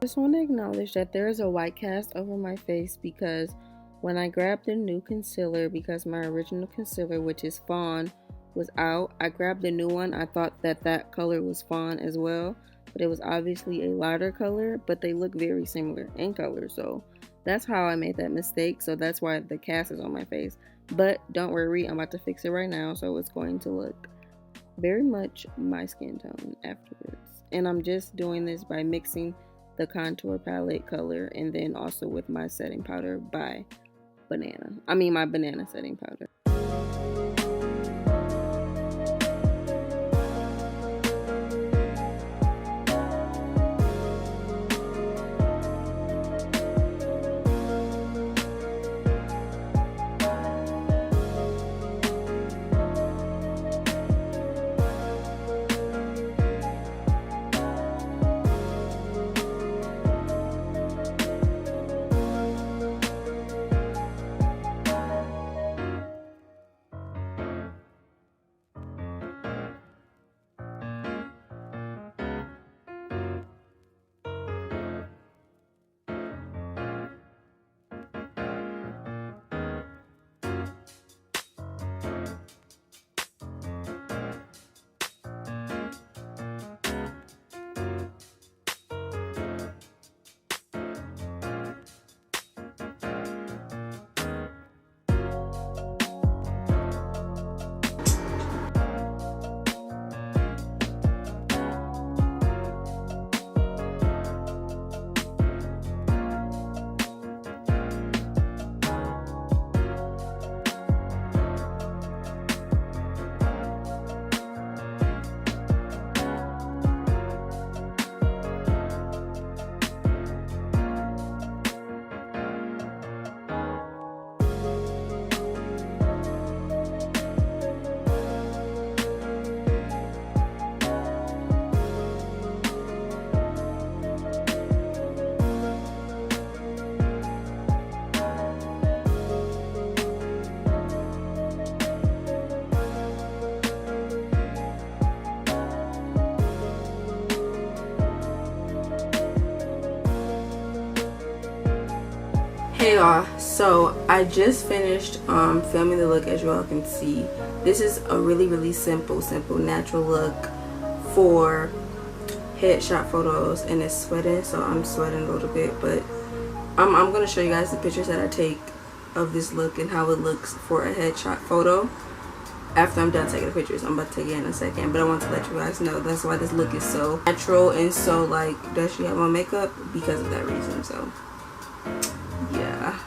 just want to acknowledge that there is a white cast over my face because when I grabbed the new concealer, because my original concealer, which is Fawn, was out, I grabbed the new one. I thought that that color was Fawn as well, but it was obviously a lighter color, but they look very similar in color, so that's how I made that mistake. So that's why the cast is on my face. But don't worry, I'm about to fix it right now, so it's going to look very much my skin tone afterwards. And I'm just doing this by mixing the contour palette color and then also with my setting powder by my banana setting powder. Hey y'all, so I just finished filming the look. As you all can see, this is a really simple natural look for headshot photos, and it's sweating, so I'm sweating a little bit, but I'm gonna show you guys the pictures that I take of this look and how it looks for a headshot photo after I'm done taking the pictures. I'm about to take it in a second, but I want to let you guys know that's why this look is so natural and so like, does she have on makeup? Because of that reason. So yeah,